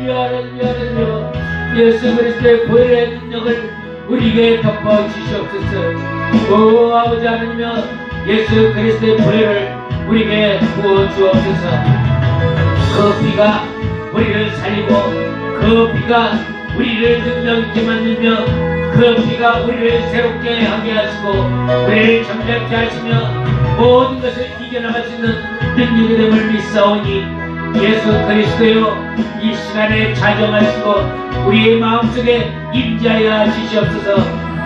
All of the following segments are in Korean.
할렐루야 할렐루야 할렐루야. 예수 그리스도의 보혈의 능력을 우리에게 덮어 주시옵소서. 오 아버지 하나님여, 예수 그리스도의 보혈을 우리에게 부어 주옵소서. 그 피가 우리를 살리고, 그 피가 우리를 능력 있게 만들며, 그 피가 우리를 새롭게 하게 하시고 우리를 정결케 하시며 모든 것을 이겨나갈 수 있는 능력이 됨을 믿사오니, 예수 그리스도여, 이 시간에 자정하시고 우리의 마음속에 임재하여 주시옵소서.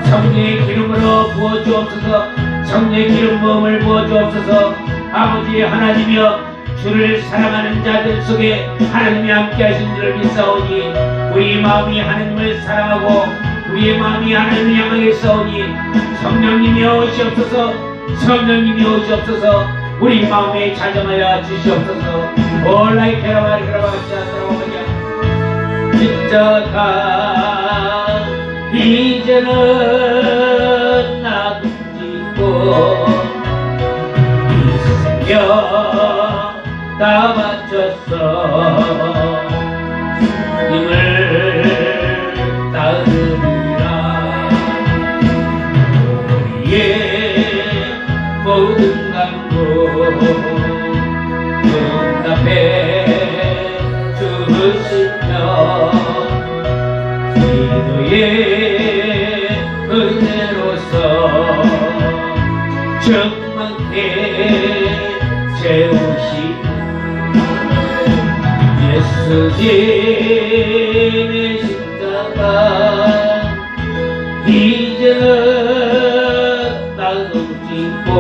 성령의 기름으로 부어주옵소서. 성령의 기름 부음을 부어주옵소서. 아버지 하나님이여, 주를 사랑하는 자들 속에 하나님이 함께 하신 줄을 믿사오니, 우리 마음이 하나님을 사랑하고 우리의 마음이 하나님을 향하게 싸우니, 성령님이 오시옵소서. 성령님이 오시옵소서. 우리 마음에 자정하여 주시옵소서. 올라이 캐라바리 캐라바시아 들어오냐 진짜가 이제는 나도 짓고 이 생명 다 바쳤어. 님을 따르리라. 우리의 모든 강도 눈앞에 주시며, 기도의 은혜로서 충만케 채우시 예수님의 십자가 이제는 나도 짓고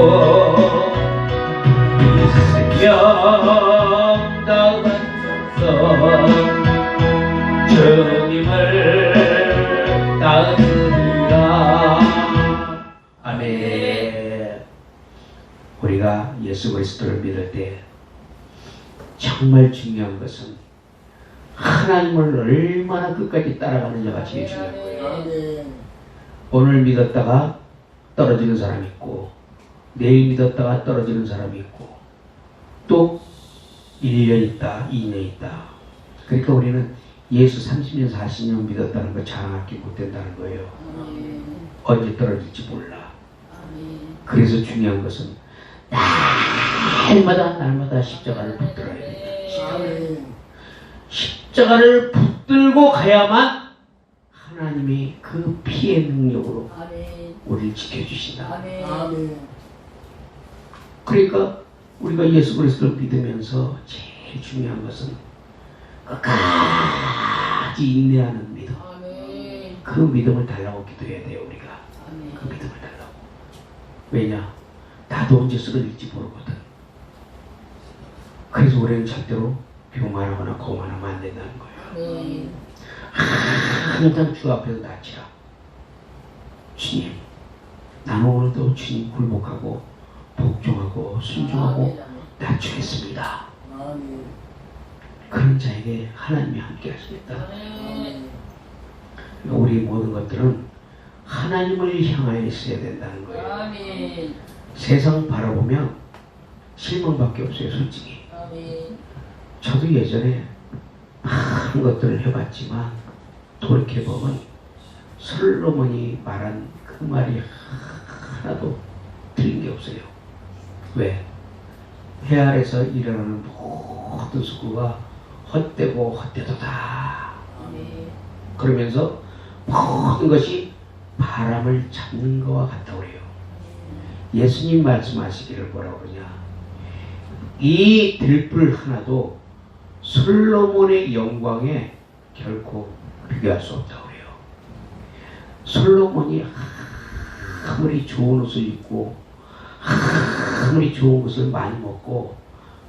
이 생명 다 바쳐서 주님을 따르리라. 아멘. 우리가 예수 그리스도를 믿을 때 정말 중요한 것은 하나님을 얼마나 끝까지 따라가느냐가 제일 중요한 거예요. 오늘 믿었다가 떨어지는 사람이 있고, 내일 믿었다가 떨어지는 사람이 있고, 또 1년 있다, 2년 있다. 그러니까 우리는 예수 30년, 40년 믿었다는 거 자랑할 게 못 된다는 거예요. 언제 떨어질지 몰라. 그래서 중요한 것은 날마다 십자가를 붙들어야 된다. 십자가를 붙들고 가야만 하나님이 그 피의 능력으로 우리를 지켜주신다. 그러니까 우리가 예수 그리스도를 믿으면서 제일 중요한 것은 끝까지 인내하는 믿음. 그 믿음을 달라고 기도해야 돼요. 우리가 그 믿음을 달라고. 왜냐? 나도 언제 쓰러질지 모르거든. 그래서 우리는 절대로 교만하거나 고만하면 안 된다는 거예요. 항상 주 앞에서 낮추라. 주님, 나는 오늘도 주님 굴복하고 복종하고 순종하고 낮추겠습니다. 그런 자에게 하나님이 함께 하시겠다. 우리 모든 것들은 하나님을 향하여 있어야 된다는 거예요. 세상 바라보면 실망밖에 없어요, 솔직히. 저도 예전에 많은 것들을 해봤지만 돌이켜보면 솔로몬이 말한 그 말이 하나도 틀린 게 없어요. 왜? 해 아래서 일어나는 모든 수고가 헛되고 헛되도다. 그러면서 모든 것이 바람을 잡는 것과 같다고 그래요. 예수님 말씀하시기를 뭐라고 그러냐? 이 들불 하나도 솔로몬의 영광에 결코 비교할 수 없다고 그래요. 솔로몬이 아무리 좋은 옷을 입고 아무리 좋은 것을 많이 먹고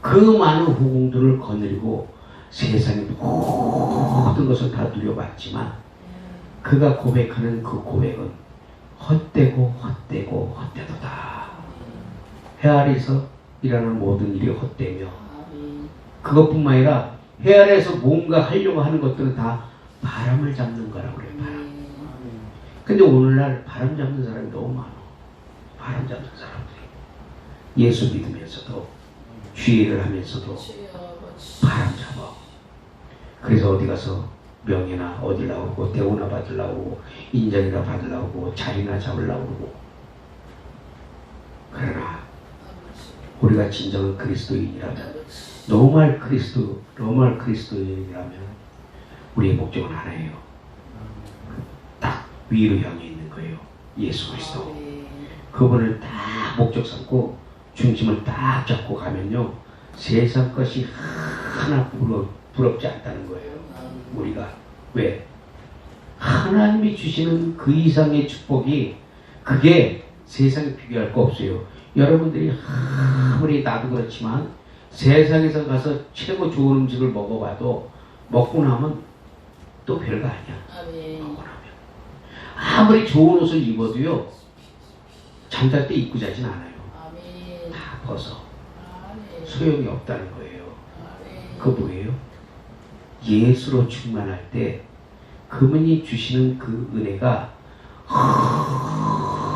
그 많은 후궁들을 거느리고 세상의 모든 것을 다 누려봤지만 그가 고백하는 그 고백은 헛되고 헛되고 헛되도다. 해 아래에서 일하는 모든 일이 헛되며 그것뿐만 아니라 해 아래에서 뭔가 하려고 하는 것들은 다 바람을 잡는 거라고 그래요. 바람. 근데 오늘날 바람 잡는 사람이 너무 많아. 바람 잡는 사람들이 예수 믿으면서도 주의를 하면서도 바람 잡아. 그래서 어디 가서 명예나 얻으려고 대우나 받으려고 인정이나 받으려고 자리나 잡으려고 그러고. 그러나 우리가 진정한 그리스도인이라면, 노멀 그리스도인이라면 우리의 목적은 하나예요. 딱 위로 향해 있는 거예요. 예수 그리스도. 그분을 딱 목적 삼고 중심을 딱 잡고 가면요, 세상 것이 하나 부럽지 않다는 거예요. 우리가. 왜? 하나님이 주시는 그 이상의 축복이, 그게 세상에 비교할 거 없어요. 여러분들이 아무리 나도 그렇지만 세상에서 가서 최고 좋은 음식을 먹어봐도 먹고 나면 또 별거 아니야. 먹고 나면 아무리 좋은 옷을 입어도요, 잠잘 때 입고 자진 않아요. 다 벗어. 소용이 없다는 거예요. 그거 뭐예요? 예수로 충만할 때 그분이 주시는 그 은혜가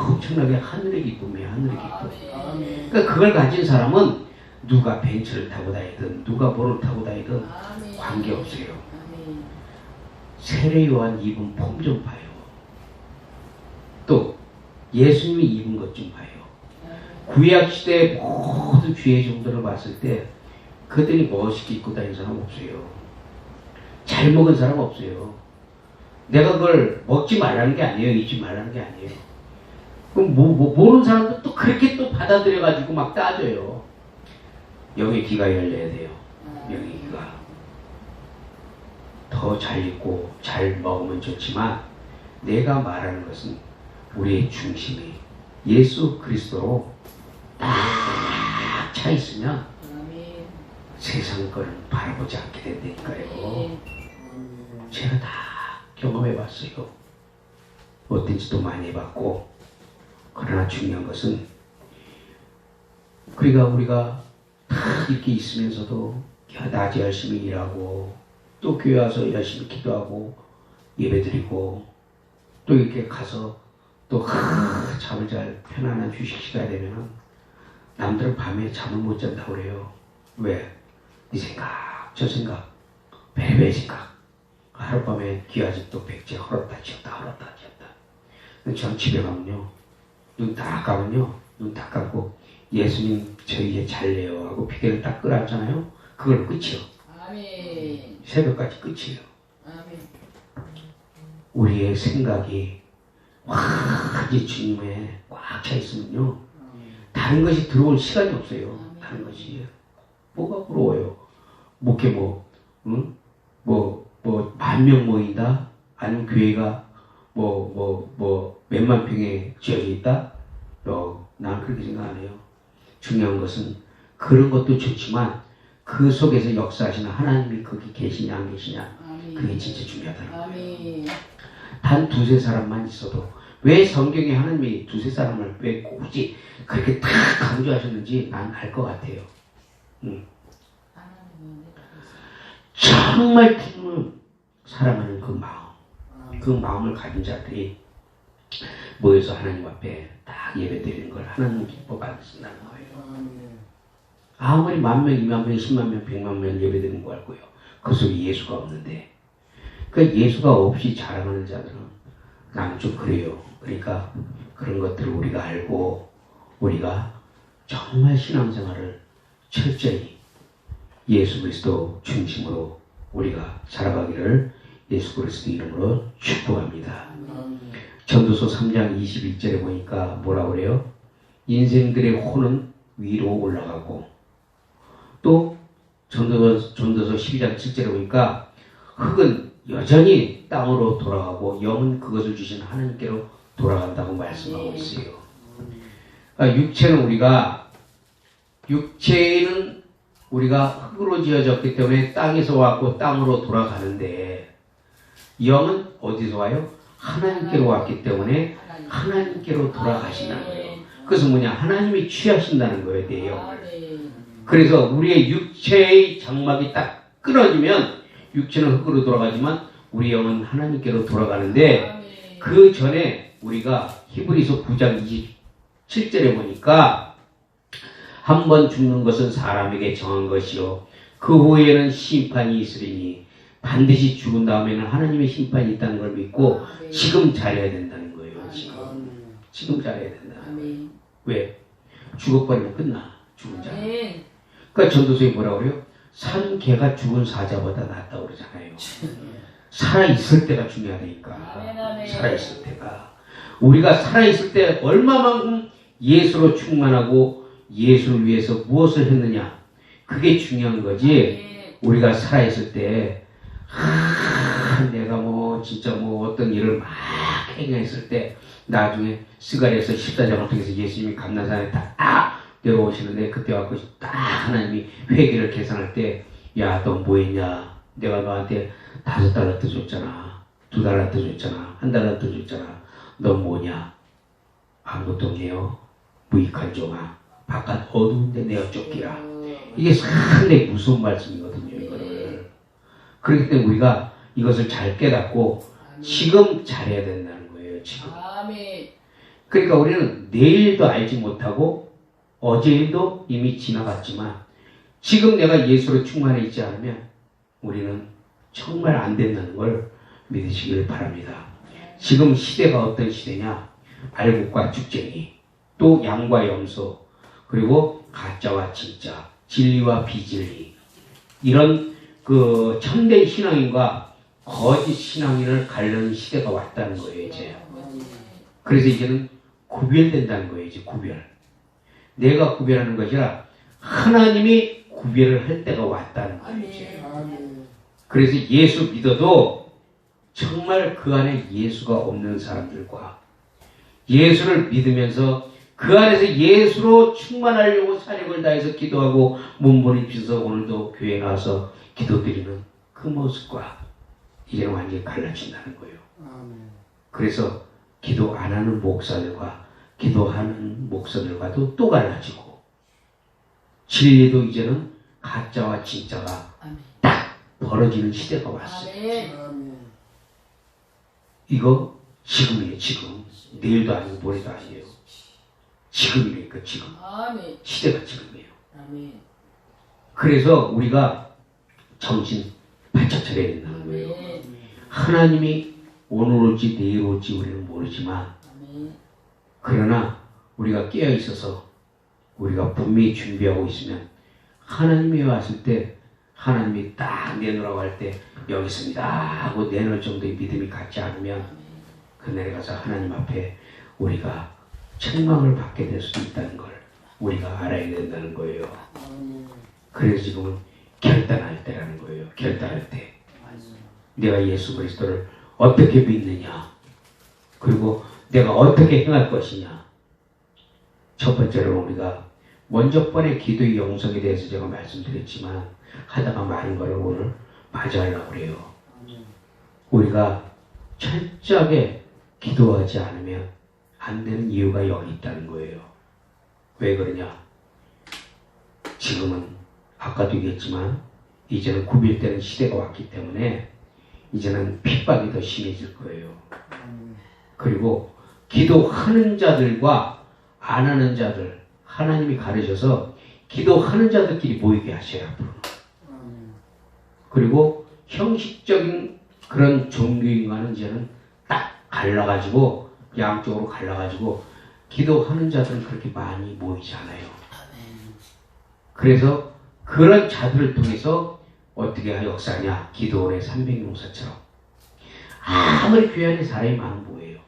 엄청나게 하늘의 기쁨이에요. 하늘의 기쁨. 그러니까 그걸 가진 사람은 누가 벤츠를 타고 다니든 누가 뭐를 타고 다니든 관계없어요. 세례 요한 입은 폼 좀 봐요. 또 예수님이 입은 것 좀 봐요. 구약시대의 모든 귀의 종들을 봤을 때 그들이 멋있게 입고 다니는 사람 없어요. 잘 먹은 사람 없어요. 내가 그걸 먹지 말라는 게 아니에요. 잊지 말라는 게 아니에요. 그럼 모르는 사람도 또 그렇게 또 받아들여가지고 막 따져요. 영의 귀가 열려야 돼요. 영의 귀가. 더 잘 입고 잘 먹으면 좋지만 내가 말하는 것은 우리의 중심이 예수 그리스도로 딱 차 있으면 세상 거는 바라보지 않게 된다니까요. 제가 다 경험해 봤어요. 어떤 짓도 많이 해봤고. 그러나 중요한 것은 우리가 다 이렇게 있으면서도 낮에 열심히 일하고 또 교회 와서 열심히 기도하고 예배드리고 또 이렇게 가서 또 잠을 잘 편안한 휴식시간이 되면은 남들은 밤에 잠을 못 잔다고 그래요. 왜? 이 생각 저 생각 배배 생각. 하룻밤에 귀아집도 백제 헐었다 지었다 헐었다 지었다. 전 집에 가면요, 눈 딱 감으면요, 눈 딱 감고 예수님 저 이제 잘래요 하고 비계를 딱 끌었잖아요. 그걸 끝이요. 아멘. 새벽까지 끝이에요. 아멘. 우리의 생각이 완전히 주님에 꽉 차 있으면요, 다른 것이 들어올 시간이 없어요. 다른 것이 뭐가 부러워요? 목회 만 명 모인다? 아니면 교회가 몇만 평에 지어져 있다? 나는 그렇게 생각 안 해요. 중요한 것은 그런 것도 좋지만 그 속에서 역사하시는 하나님이 거기 계시냐 안 계시냐, 그게 진짜 중요하더라고요. 단 두세 사람만 있어도, 왜 성경에 하나님이 두세 사람을 왜 굳이 그렇게 다 강조하셨는지 난 알 것 같아요. 정말 주님을 사랑하는 그 마음을 가진 자들이 모여서 하나님 앞에 딱 예배드리는 걸 하나님 기뻐 받으신다는 거예요. 아무리 10,000명, 20,000명, 100,000명, 100만 명 예배드리는 거 알고요. 그 속에 예수가 없는데, 그러니까 예수가 없이 자랑하는 자들은 나는 좀 그래요. 그러니까 그런 것들을 우리가 알고 우리가 정말 신앙생활을 철저히 예수 그리스도 중심으로 우리가 살아가기를 예수 그리스도 이름으로 축복합니다. 전도서 3장 21절에 보니까 뭐라고 그래요? 인생들의 혼은 위로 올라가고, 또 전도서 12장 7절에 보니까 흙은 여전히 땅으로 돌아가고 영은 그것을 주신 하나님께로 돌아간다고 말씀하고 있어요. 그러니까 육체는 우리가 흙으로 지어졌기 때문에 땅에서 왔고 땅으로 돌아가는데, 영은 어디서 와요? 하나님께로 왔기 때문에 하나님께로 돌아가신다는 거예요. 그래서 뭐냐? 하나님이 취하신다는 거예요, 내 영을. 그래서 우리의 육체의 장막이 딱 끊어지면 육체는 흙으로 돌아가지만 우리 영은 하나님께로 돌아가는데, 그 전에 우리가 히브리서 9장 27절에 보니까 한 번 죽는 것은 사람에게 정한 것이요 그 후에는 심판이 있으리니 반드시 죽은 다음에는 하나님의 심판이 있다는 걸 믿고 지금 잘해야 된다는 거예요. 지금 잘해야 된다. 왜? 죽어버리면 끝나. 죽은 자. 그러니까 전도서에 뭐라고 그래요? 산 개가 죽은 사자보다 낫다고 그러잖아요. 살아있을 때가 중요하다니까. 살아있을 때가. 우리가 살아있을 때 얼마만큼 예수로 충만하고 예수를 위해서 무엇을 했느냐. 그게 중요한 거지. 우리가 살아있을 때 내가 뭐 진짜 뭐 어떤 일을 막 행했을 때 나중에 스가랴서 14장을 통해서 예수님이 감난산에 딱 내려오시는데 그때 와서 딱 하나님이 회개를 계산할 때 야 너 뭐 했냐. 내가 너한테 5달란트 줬잖아. 2달란트 줬잖아. 1달란트 줬잖아. 너 뭐냐. 아무것도 없네요. 무익한 종아. 바깥 어두운데 내어 쫓기라. 이게 상당히 무서운 말씀이거든요. 이거를. 그렇기 때문에 우리가 이것을 잘 깨닫고 지금 잘해야 된다는 거예요. 지금. 그러니까 우리는 내일도 알지 못하고 어제 일도 이미 지나갔지만 지금 내가 예수로 충만해 있지 않으면 우리는 정말 안 된다는 걸 믿으시길 바랍니다. 지금 시대가 어떤 시대냐? 알곡과 쭉쟁이, 또 양과 염소, 그리고 가짜와 진짜, 진리와 비진리, 이런 그 참된 신앙인과 거짓 신앙인을 가르는 시대가 왔다는 거예요. 이제. 그래서 이제는 구별된다는 거예요. 이제 구별. 내가 구별하는 것이 아니라 하나님이 구별을 할 때가 왔다는 거예요. 이제. 그래서 예수 믿어도 정말 그 안에 예수가 없는 사람들과 예수를 믿으면서 그 안에서 예수로 충만하려고 사력을 다해서 기도하고 몸부림쳐서 오늘도 교회에 나와서 기도드리는 그 모습과 이제는 완전히 갈라진다는 거예요. 그래서 기도 안 하는 목사들과 기도하는 목사들과도 또 갈라지고 진리도 이제는 가짜와 진짜가 딱 벌어지는 시대가 왔어요. 이거 지금이에요. 지금. 내일도 아니고 모레도 아니에요. 지금이니까 지금. 시대가 지금이에요. 그래서 우리가 정신 바짝 차려야 된다는 거예요. 하나님이 오늘 올지 내일 올지 우리는 모르지만 그러나 우리가 깨어 있어서 우리가 분명히 준비하고 있으면 하나님이 왔을 때 하나님이 딱 내놓으라고 할 때 여기 있습니다 하고 내놓을 정도의 믿음이 갖지 않으면 그날에 가서 하나님 앞에 우리가 책망을 받게 될 수도 있다는 걸 우리가 알아야 된다는 거예요. 그래서 지금은 결단할 때라는 거예요. 결단할 때 내가 예수 그리스도를 어떻게 믿느냐, 그리고 내가 어떻게 행할 것이냐. 첫 번째로 우리가 먼저 번의 기도의 영성에 대해서 제가 말씀드렸지만 하다가 많은 거를 오늘 맞이하려고 그래요. 우리가 철저하게 기도하지 않으면 안 되는 이유가 여기 있다는 거예요. 왜 그러냐? 지금은 아까도 얘기했지만 이제는 구별되는 시대가 왔기 때문에 이제는 핍박이 더 심해질 거예요. 그리고 기도하는 자들과 안 하는 자들 하나님이 가르쳐서 기도하는 자들끼리 모이게 하셔요. 앞으로. 그리고 형식적인 그런 종교인과는 이제는 딱 갈라가지고 양쪽으로 갈라가지고 기도하는 자들은 그렇게 많이 모이지 않아요. 그래서 그런 자들을 통해서 어떻게 역사하냐? 기도원의 300용사처럼 아무리 교회 안에 사람이 많으면 뭐예요?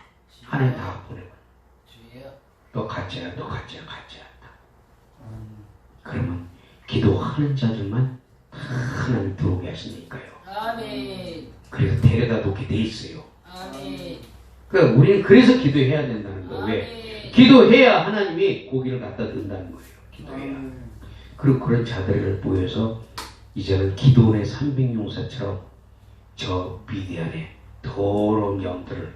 하나님 다 보내고 너 가짜야, 너 가짜야, 가짜야. 그러면 기도하는 자들만 하나님 들어오게 하시니까요. 그래서 데려다 놓게 돼 있어요. 그러니까 우리는 그래서 기도해야 된다는 거예요. 왜? 기도해야 하나님이 고기를 갖다 든다는 거예요. 기도해야. 그리고 그런 자들을 모여서 이제는 기도원의 300용사처럼 저 미디안의 더러운 영들을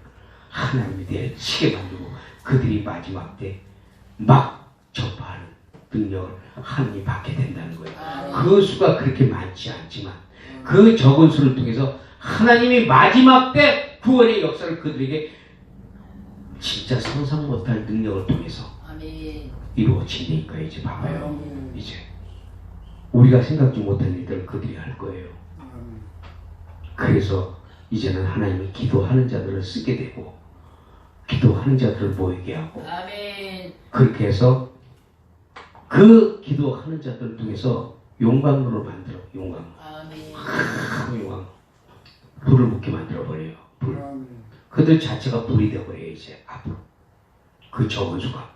하나님이 내치게 만들고 그들이 마지막 때 막 전파하는 능력을 하나님이 받게 된다는 거예요. 그 수가 그렇게 많지 않지만 그 적은 수를 통해서 하나님이 마지막 때 구원의 역사를 그들에게 진짜 상상 못할 능력을 통해서 이루어진다니까. 이제 봐봐요. 이제 우리가 생각지 못한 일들을 그들이 할 거예요. 그래서 이제는 하나님은 기도하는 자들을 쓰게 되고 기도하는 자들을 모이게 하고 아멘. 그렇게 해서 그 기도하는 자들을 통해서 용광로를 만들어. 용광로. 아멘. 용광로. 불을 붙게 만들어 버려요. 불. 그들 자체가 불이 되어버려요. 이제 앞으로 그 적은 수가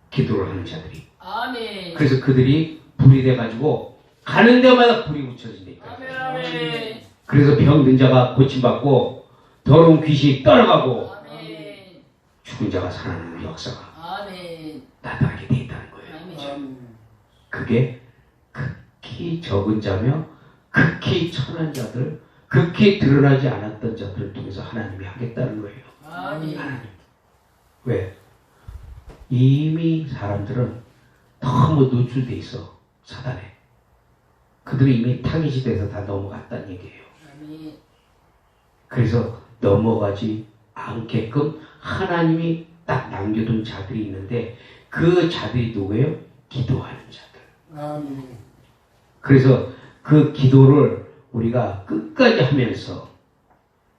기도를 하는 자들이. 아멘. 그래서 그들이 불이 돼가지고 가는 데마다 불이 붙여진다니까. 아멘. 아멘. 그래서 병든 자가 고침받고 더러운 귀신이 떠나가고 아멘. 죽은 자가 살아나는 역사가 아멘. 나타나게 돼 있다는 거예요. 아멘. 그게 극히 적은 자며 극히 천한 자들, 극히 드러나지 않았던 자들을 통해서 하나님이 하겠다는 거예요. 아멘. 하나님. 왜? 이미 사람들은 너무 노출돼 있어. 사단에. 그들이 이미 타깃이 돼서 다 넘어갔다는 얘기예요. 아멘. 그래서 넘어가지 않게끔 하나님이 딱 남겨둔 자들이 있는데 그 자들이 누구예요? 기도하는 자들. 아멘. 그래서 그 기도를 우리가 끝까지 하면서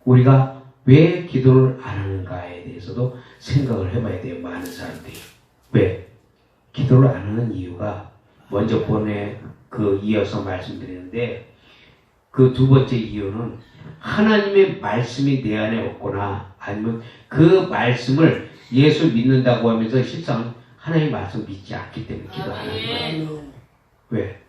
우리가 왜 기도를 안 하는가에 대해서도 생각을 해봐야 돼요. 많은 사람들이. 왜? 기도를 안 하는 이유가 먼저 본에 이어서 말씀드리는데 그 두 번째 이유는 하나님의 말씀이 내 안에 없거나 아니면 그 말씀을 예수 믿는다고 하면서 실상 하나님의 말씀 믿지 않기 때문에 기도하는 거예요. 왜?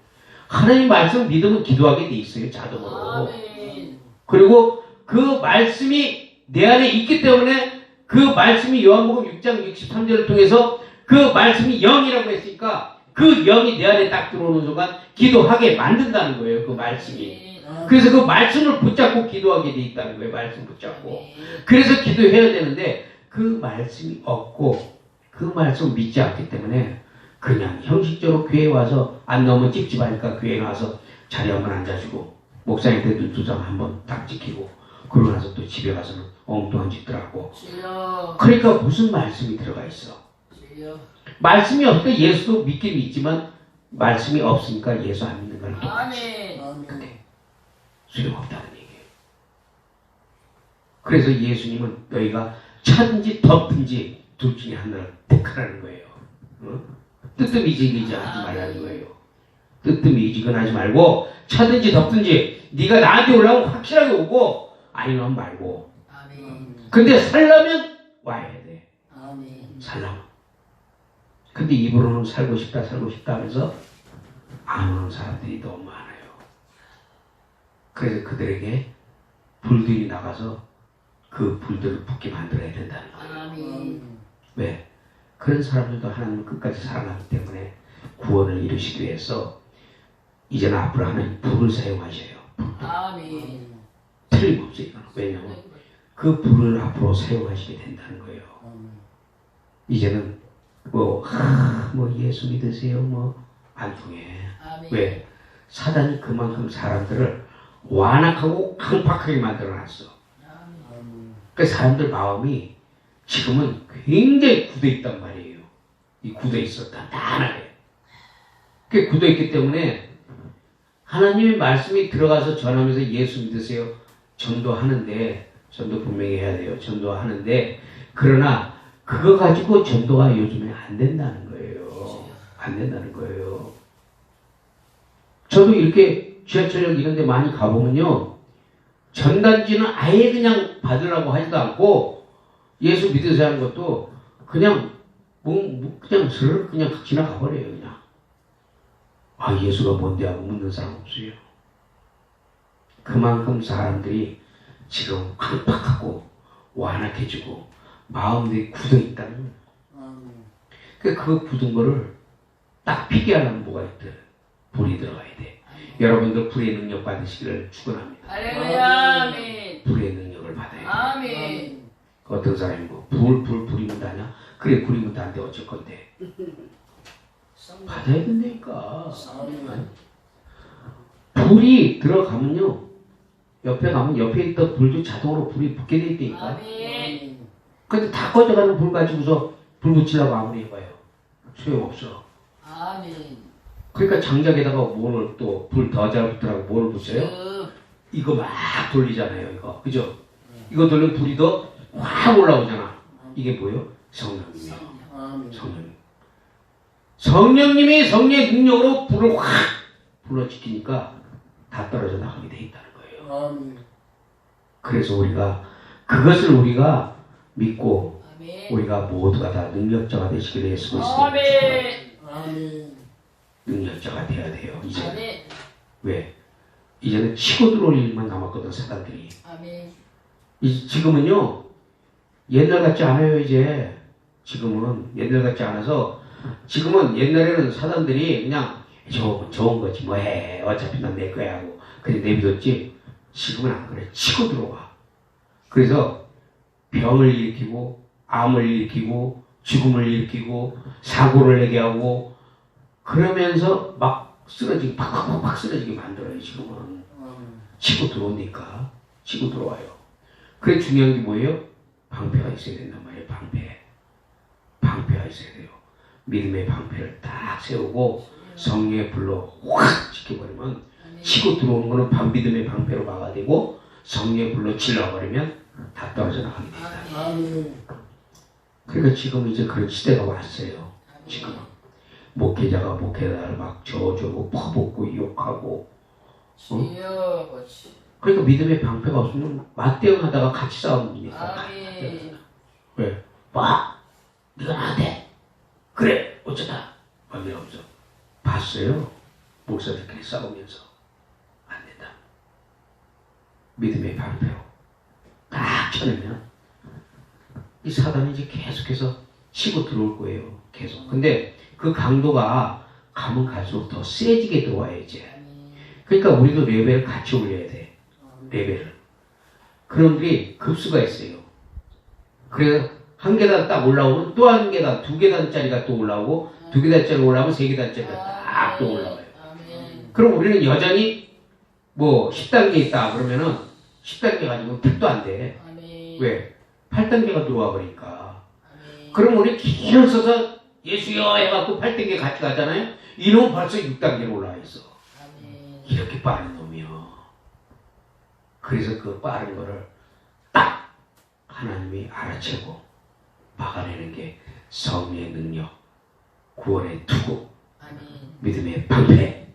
하나님 말씀 믿으면 기도하게 돼 있어요. 자동으로. 아멘. 그리고 그 말씀이 내 안에 있기 때문에 그 말씀이 요한복음 6장 63절을 통해서 그 말씀이 영이라고 했으니까 그 영이 내 안에 딱 들어오는 순간 기도하게 만든다는 거예요. 그 말씀이. 그래서 그 말씀을 붙잡고 기도하게 돼 있다는 거예요. 말씀 붙잡고. 그래서 기도해야 되는데 그 말씀이 없고 그 말씀을 믿지 않기 때문에 그냥 형식적으로 교회에 와서 안 나오면 찝찝하니까 교회에 와서 자리에 한번 앉아주고 목사님한테 눈두장 한번 딱 지키고 그러고 나서 또 집에 가서는 엉뚱한 짓들 하고. 주여. 그러니까 무슨 말씀이 들어가 있어? 주여. 말씀이 없으니까 예수도 믿긴 믿지만 말씀이 없으니까 예수 안 믿는 거는 똑같이. 아멘. 근데 소용없다는 얘기예요. 그래서 예수님은 너희가 차든지 덮든지 둘 중에 하나를 택하라는 거예요. 어? 뜨뜻미지근하지 말라는 거예요. 뜨뜻미지근하지 말고 차든지 덮든지 네가 나한테 올라오면 확실하게 오고 아니면 말고. 아멘. 근데 살려면 와야 돼. 아멘. 살려면. 근데 입으로는 살고 싶다 하면서 안 오는 사람들이 너무 많아요. 그래서 그들에게 불들이 나가서 그 불들을 붙게 만들어야 된다는 거예요. 아멘. 왜? 그런 사람들도 하나님을 끝까지 사랑하기 때문에 구원을 이루시기 위해서 이제는 앞으로 하나님 불을 사용하셔요. 아멘. 틀림없어요. 왜냐하면 그 불을 앞으로 사용하시게 된다는 거예요. 이제는 뭐 예수 믿으세요? 안 통해. 아멘. 왜? 사단이 그만큼 사람들을 완악하고 강팍하게 만들어놨어. 아멘. 그 사람들 마음이 지금은 굉장히 굳어있단 말이에요. 이 굳어있어. 단단하게. 그게 굳어있기 때문에 하나님의 말씀이 들어가서 전하면서 예수 믿으세요. 전도하는데, 전도 분명히 해야 돼요. 전도하는데, 그러나 그거 가지고 전도가 요즘에 안 된다는 거예요. 안 된다는 거예요. 저도 이렇게 지하철역 이런 데 많이 가보면요. 전단지는 아예 그냥 받으려고 하지도 않고 예수 믿으세요 하는 것도 그냥 그냥 지나가 버려요. 그냥. 아, 예수가 뭔데 하고 묻는 사람 없어요. 그만큼 사람들이 지금 강팍하고 완악해지고 마음들이 굳어있다는 거예요. 그 굳은 거를 딱 피게 하려면 뭐가 있대? 불이 들어가야 돼. 여러분들 불의 능력 받으시기를 축원합니다. 할렐루야. 아멘. 불의 능력을 받아야 돼. 아멘. 어떤 사람이 불이면 다냐? 그래, 불이면 다는데 어쩔 건데. 받아야 된다니까. 불이 들어가면요. 옆에 가면 옆에 있던 불도 자동으로 불이 붙게 돼 있다니까. 아멘. 근데 다 꺼져가는 불 가지고서 불 붙이려고 아무리 해봐요. 소용없어. 아멘. 그러니까 장작에다가 뭐를 또 불 더 잘 붙으라고 뭐를 붙여요? 이거 막 돌리잖아요. 이거 그죠? 이거 돌리면 불이 더 확 올라오잖아. 이게 뭐예요? 성령님이에요. 성령님. 성령님이 성령의 능력으로 불을 확 불러지키니까 다 떨어져 나가게 돼 있다는 거예요. 그래서 우리가 그것을 우리가 믿고 우리가 모두가 다 능력자가 되시게 예수 그리스도 능력자가 돼야 돼요. 이제 왜? 이제는 치고 들어올 일만 남았거든 사단들이. 지금은요 옛날 같지 않아요. 이제 지금은 옛날 같지 않아서 지금은 옛날에는 사단들이 그냥 좋은 거지 뭐해 어차피 난 내 거야 하고 그냥 내비뒀지. 지금은 안 그래. 치고 들어와. 그래서 병을 일으키고 암을 일으키고 죽음을 일으키고 사고를 내게 하고 그러면서 막 쓰러지게 팍팍팍 쓰러지게 만들어요. 지금은 치고 들어오니까 치고 들어와요. 그래 중요한 게 뭐예요? 방패가 있어야 된단 말이에요. 방패가 있어야 돼요. 믿음의 방패를 딱 세우고 성령의 불로 확 지켜버리면 치고 들어오는 거는 반믿음의 방패로 막아야 되고 성령의 불로 질러버리면 다 떨어져 나가게 된다. 그러니까 지금 이제 그런 시대가 왔어요. 지금 목회자가 목회자를 막 저주고 퍼붓고 욕하고 그러니까 믿음의 방패가 없으면 맞대응하다가 같이 싸웁니다. 왜? 봐! 네가 나한테 그래! 어쩌다! 막 이러면서 봤어요. 목사들끼리 싸우면서 안 된다. 믿음의 방패로 딱 쳐내면 이 사단이 이제 계속해서 치고 들어올 거예요. 계속. 근데 그 강도가 가면 갈수록 더 세지게 들어와요 이제. 그러니까 우리도 레벨을 같이 올려야 돼. 레벨을. 그놈들이 급수가 있어요. 그래서 한 계단 딱 올라오면 또 한 계단, 두 계단짜리가 또 올라오고 두 계단짜리 올라오면 세 계단짜리가 딱 또 올라와요. 그럼 우리는 여전히 뭐 10단계 있다 그러면은 10단계 가지고 택도 안 돼. 왜? 8단계가 들어와 버리니까. 그럼 우리 길을 써서 예수여 해갖고 8단계 같이 가잖아요. 이놈은 벌써 6단계로 올라와 있어. 이렇게 빠른 놈이요. 그래서 그 빠른 거를 딱 하나님이 알아채고 막아내는 게 성령의 능력, 구원의 투구, 믿음의 방패,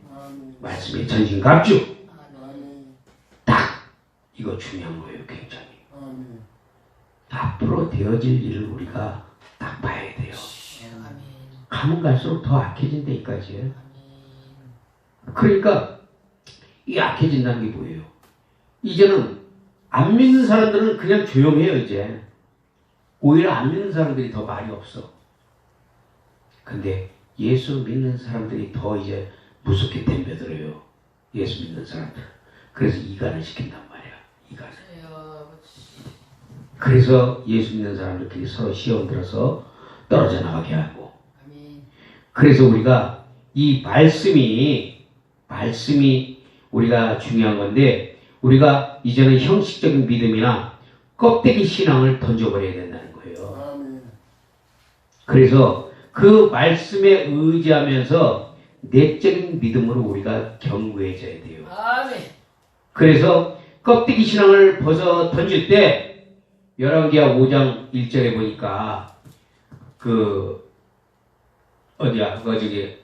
말씀의 전신갑주. 딱 이거 중요한 거예요. 굉장히. 앞으로 되어질 일을 우리가 딱 봐야 돼요. 가면 갈수록 더 악해진다니까지. 그러니까 이 악해진다는 게 뭐예요? 이제는 안 믿는 사람들은 그냥 조용해요. 이제 오히려 안 믿는 사람들이 더 말이 없어. 근데 예수 믿는 사람들이 더 이제 무섭게 덤벼들어요. 예수 믿는 사람들. 그래서 이간을 시킨단 말이야. 이간을. 그래서 예수 믿는 사람들끼리 서로 시험 들어서 떨어져 나가게 하고. 그래서 우리가 이 말씀이 우리가 중요한 건데 우리가 이제는 형식적인 믿음이나 껍데기 신앙을 던져버려야 된다는 거예요. 그래서 그 말씀에 의지하면서 내적인 믿음으로 우리가 견고해져야 돼요. 그래서 껍데기 신앙을 벗어 던질 때 열왕기하 5장 1절에 보니까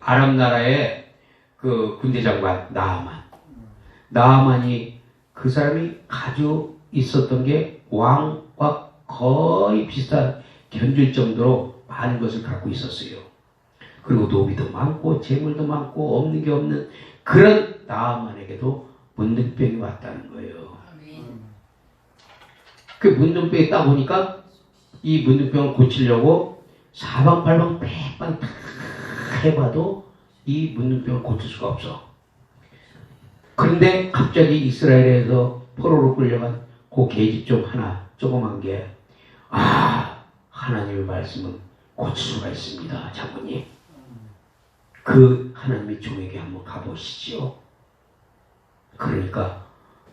아람 나라의 그 군대 장관 나아만이 그 사람이 가지고 있었던 게 왕과 거의 비슷한 견줄 정도로 많은 것을 갖고 있었어요. 그리고 노비도 많고 재물도 많고 없는 게 없는 그런 나아만에게도 문둥병이 왔다는 거예요. 그 문둥병이 딱 오니까 이 문둥병을 고치려고 사방팔방 백방 다 해봐도 이 문둥병을 고칠 수가 없어. 그런데 갑자기 이스라엘에서 포로로 끌려간 그 계집 중 하나 조그만 게 하나님의 말씀은 고칠 수가 있습니다. 장군님. 그 하나님의 종에게 한번 가보시죠. 그러니까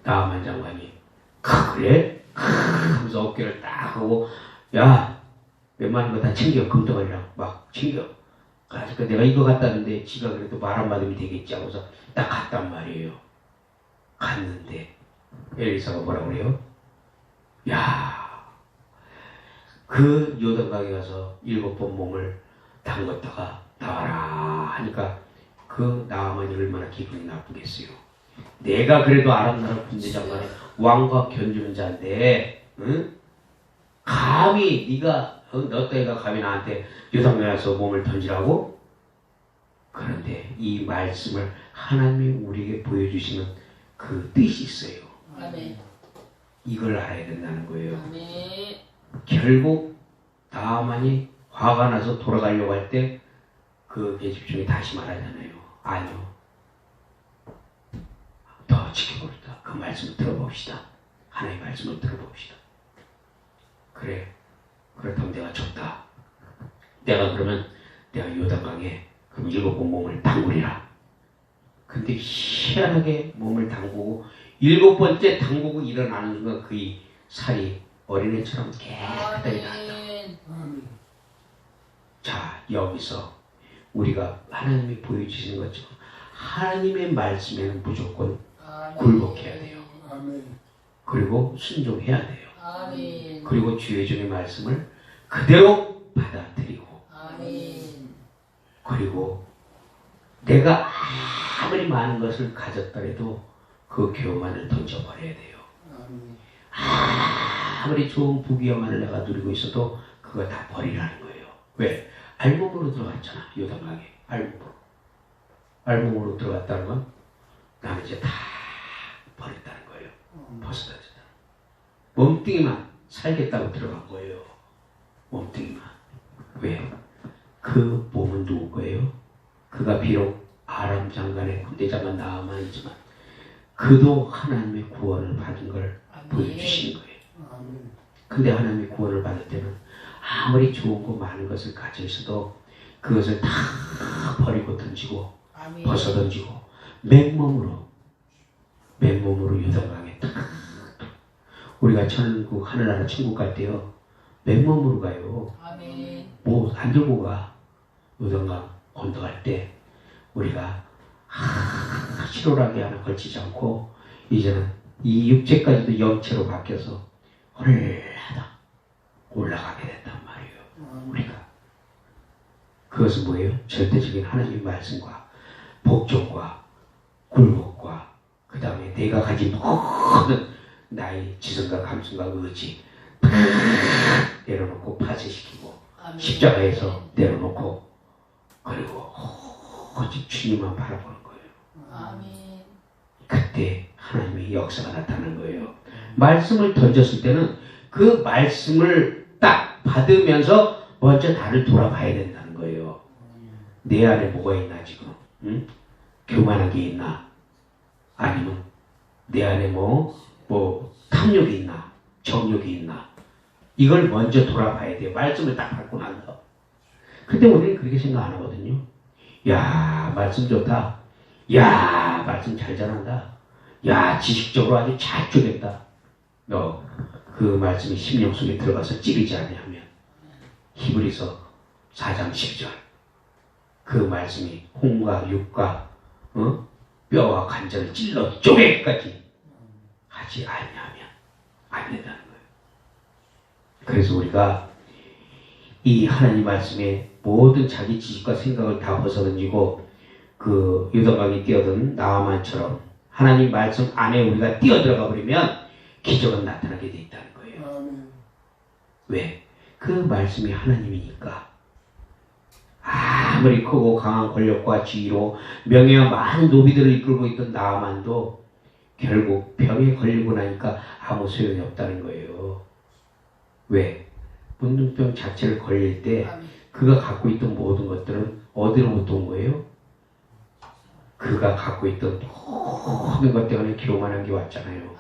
나아만 장관이 그래? 하면서 어깨를 딱 하고 야 웬만한 거 다 챙겨 금덩어리랑 막 챙겨. 그러니까 내가 이거 갖다는데 지가 그래도 말 한마디면 되겠지 하고서 딱 갔단 말이에요. 갔는데 엘리사가 뭐라고 그래요? 야, 그 요단강에 가서 7번 몸을 담궜다가 나와라 하니까 그 나아만이 얼마나 기분이 나쁘겠어요. 내가 그래도 아람 나라 군대 장관의 왕과 견주는 자인데, 응? 감히 네가 너 때가 감히 나한테 요단강에 가서 몸을 던지라고? 그런데 이 말씀을 하나님이 우리에게 보여주시는 그 뜻이 있어요. 아멘. 이걸 알아야 된다는 거예요. 아멘. 결국 나아만이 화가 나서 돌아가려고 할 때 그 계집종이 다시 말하잖아요. 아니요. 더 지켜봅시다. 그 말씀을 들어봅시다. 하나님의 말씀을 들어봅시다. 그래. 그렇다면 내가 졌다. 내가 그러면 내가 요단강에 그럼 7번 몸을 담그리라. 근데 희한하게 몸을 담그고 7번째 담그고 일어나는 순간 그의 살이 어린애처럼 깨끗하게 나왔다. 자, 여기서 우리가 하나님이 보여주시는 것처럼 하나님의 말씀에는 무조건 굴복해야 돼요. 그리고 순종해야 돼요. 아멘. 그리고 주의 종의 말씀을 그대로 받아들이고 그리고 내가 아무리 많은 것을 가졌더라도 그 교만을 던져버려야 돼요. 아무리 좋은 부귀영화를 내가 누리고 있어도 그거 다 버리라는 거예요. 왜? 알몸으로 들어갔잖아. 요단강에 알몸으로 들어갔다는 건 나는 이제 다 버렸다는 거예요. 벗어났다. 몸뚱이만 살겠다고 들어간 거예요. 몸뚱이만. 왜? 그 몸은 누구 거예요? 그가 비록 아람 장관의 군대 장관 나아만이지만 그도 하나님의 구원을 받은 걸 보여주시는 거예요. 근데 하나님의 구원을 받을 때는 아무리 좋은 거 많은 것을 가져 있어도 그것을 다 버리고 던지고 벗어 던지고 맨몸으로 요단강에 딱 우리가 천국 하늘나라 천국 갈 때요 맨몸으로 가요. 뭐 안 들고 가. 요단강 건너갈 때 우리가 치졸하게 하나 걸치지 않고 이제는 이 육체까지도 영체로 바뀌어서 헐하다 올라가게 된단 말이에요. 우리가 그것은 뭐예요? 절대적인 하나님의 말씀과 복종과 굴복과 그 다음에 내가 가진 모든 나의 지성과 감성과 의지 내려놓고 파쇄시키고 십자가에서 내려놓고 그리고 오직 주님만 바라보는 거예요. 그때 하나님의 역사가 나타나는 거예요. 말씀을 던졌을 때는 그 말씀을 딱 받으면서 먼저 나를 돌아봐야 된다는 거예요. 내 안에 뭐가 있나 지금? 응? 교만한 게 있나? 아니면 내 안에 뭐 탐욕이 있나? 정욕이 있나? 이걸 먼저 돌아봐야 돼요. 말씀을 딱 받고 나서. 근데 우리는 그렇게 생각 안 하거든요. 야, 말씀 좋다. 야, 말씀 잘 전한다. 야, 지식적으로 아주 잘 쪼갰다. 너 그 말씀이 심령 속에 들어가서 찌르지 않냐면 히브리서 4장 10절 그 말씀이 홍과 육과 뼈와 관절을 찔러 쪼개기까지 하지 않냐면 안 된다는 거예요. 그래서 우리가 이 하나님 말씀에 모든 자기 지식과 생각을 다 벗어던지고 그 요단강에 뛰어든 나아만처럼 하나님 말씀 안에 우리가 뛰어들어가 버리면 기적은 나타나게 돼 있다는 거예요. 왜? 그 말씀이 하나님이니까. 아무리 크고 강한 권력과 지위로 명예와 많은 노비들을 이끌고 있던 나아만도 결국 병에 걸리고 나니까 아무 소용이 없다는 거예요. 왜? 문둥병 자체를 걸릴 때 그가 갖고 있던 모든 것들은 어디로부터 온 거예요? 그가 갖고 있던 모든 것 때문에 교만한 게 왔잖아요.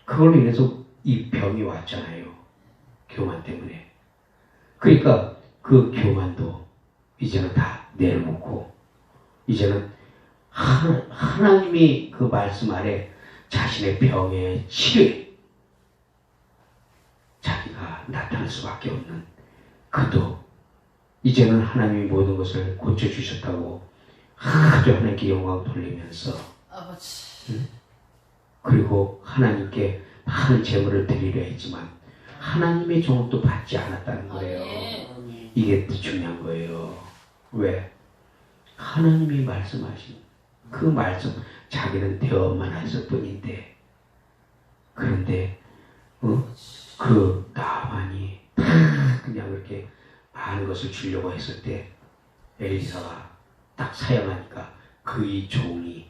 그걸로 인해서 이 병이 왔잖아요. 교만 때문에. 그러니까 그 교만도 이제는 다 내려놓고 이제는 하나님이 그 말씀 아래 자신의 병의 치료에 자기가 나타날 수밖에 없는 그도 이제는 하나님이 모든 것을 고쳐주셨다고 아주 하나님께 영광 돌리면서 아버지. 그리고 하나님께 많은 재물을 드리려 했지만 하나님의 종은 또 받지 않았다는 거예요. 이게 또 중요한 거예요. 왜? 하나님이 말씀하신 그 말씀, 자기는 대언만 했을 뿐인데, 그런데 그 나만이 그냥 그렇게 많은 것을 주려고 했을 때 엘리사가 딱 사양하니까 그의 종이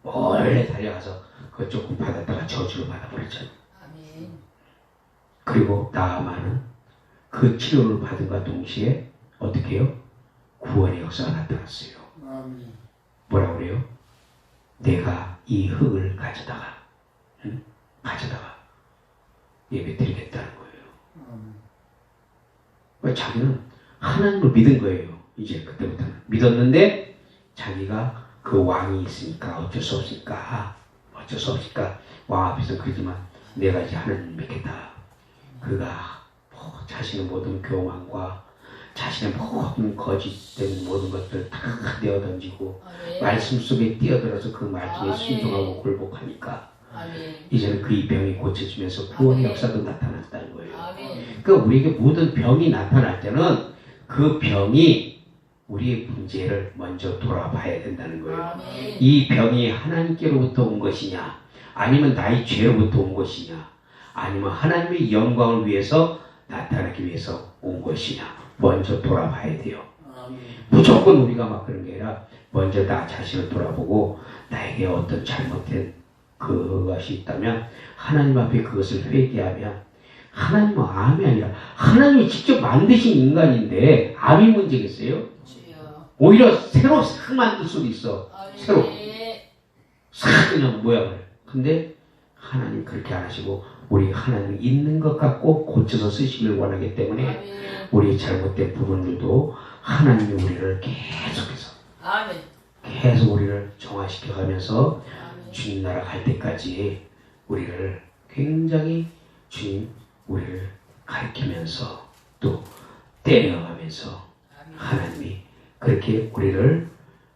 몰래 달려가서 그 조금 받았다가 저주를 받아버렸잖아요. 아멘. 그리고 나아만은 그 치료를 받은과 동시에 어떻게 해요? 구원의 역사가 나타났어요. 뭐라고 그래요? 내가 이 흙을 가져다가 예배 드리겠다는 거예요. 자기는 하나님을 믿은 거예요. 이제 그때부터는 믿었는데 자기가 그 왕이 있으니까 어쩔 수 없으니까 왕 앞에서 그러지만 내가 이제 하나님을 믿겠다. 그가 자신의 모든 교만과 자신의 모든 거짓된 모든 것들을 다 내어 던지고 말씀 속에 뛰어들어서 그 말씀에 순종하고 굴복하니까 이제는 그의 병이 고쳐지면서 구원의 역사도 나타났다는 거예요. 그러니까 우리에게 모든 병이 나타날 때는 그 병이 우리의 문제를 먼저 돌아봐야 된다는 거예요. 이 병이 하나님께로부터 온 것이냐, 아니면 나의 죄로부터 온 것이냐, 아니면 하나님의 영광을 위해서 나타나기 위해서 온 것이냐, 먼저 돌아봐야 돼요. 무조건 우리가 막 그런 게 아니라 먼저 나 자신을 돌아보고 나에게 어떤 잘못된 그것이 있다면 하나님 앞에 그것을 회개하면, 하나님은 암이 아니라 하나님이 직접 만드신 인간인데 암이 문제겠어요? 오히려 새로 싹 만들 수도 있어. 새로 싹 그냥 모양을. 근데 하나님 그렇게 안 하시고 우리 하나님 있는 것 같고 고쳐서 쓰시길 원하기 때문에 우리 잘못된 부분들도 하나님이 우리를 계속 우리를 정화시켜 가면서 주님 나라 갈 때까지 우리를 굉장히 주님 우리를 가르치면서 또 때려가면서 하나님이 그렇게 우리를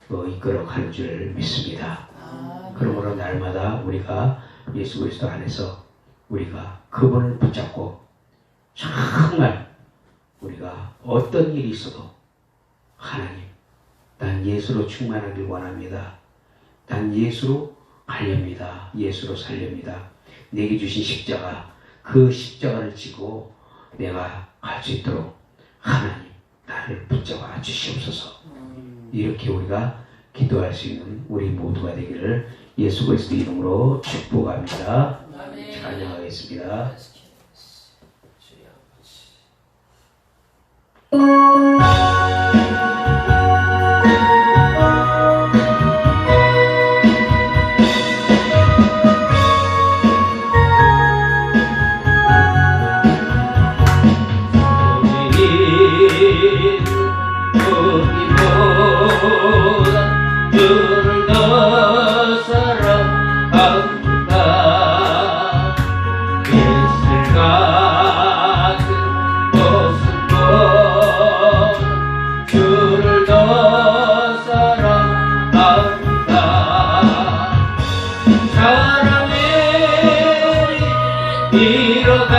이끌어 가는 줄 믿습니다. 그러므로 날마다 우리가 예수 그리스도 안에서 우리가 그분을 붙잡고 정말 우리가 어떤 일이 있어도 하나님, 난 예수로 충만하길 원합니다. 난 예수로 가렵니다. 예수로 살렵니다. 내게 주신 십자가, 그 십자가를 지고 내가 갈 수 있도록 하나님 나를 붙잡아 주시옵소서. 이렇게 우리가 기도할 수 있는 우리 모두가 되기를 예수 그리스도 이름으로 축복합니다. 찬양하겠습니다. 주를 더 사랑한다. 예술 같은 모습보다 주를 더 사랑한다. 사랑에 이뤄가면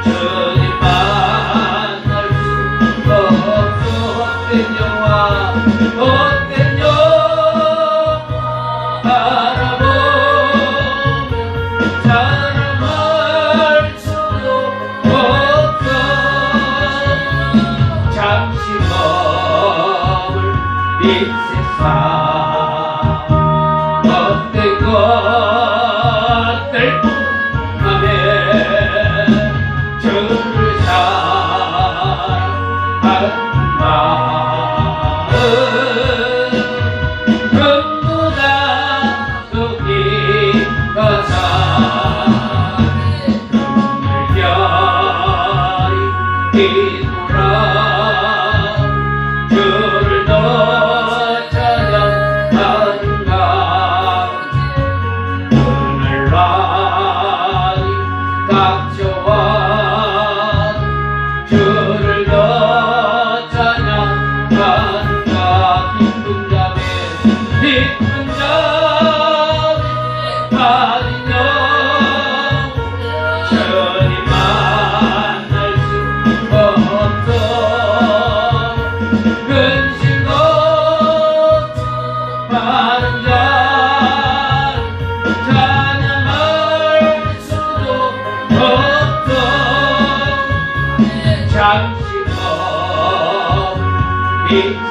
주님 만날 수 없어. 헛된 영화 헛된 영화 바라보며 사랑할 수도 없어. 잠시 머물 이 세상 헛된 것들 아멘. 우리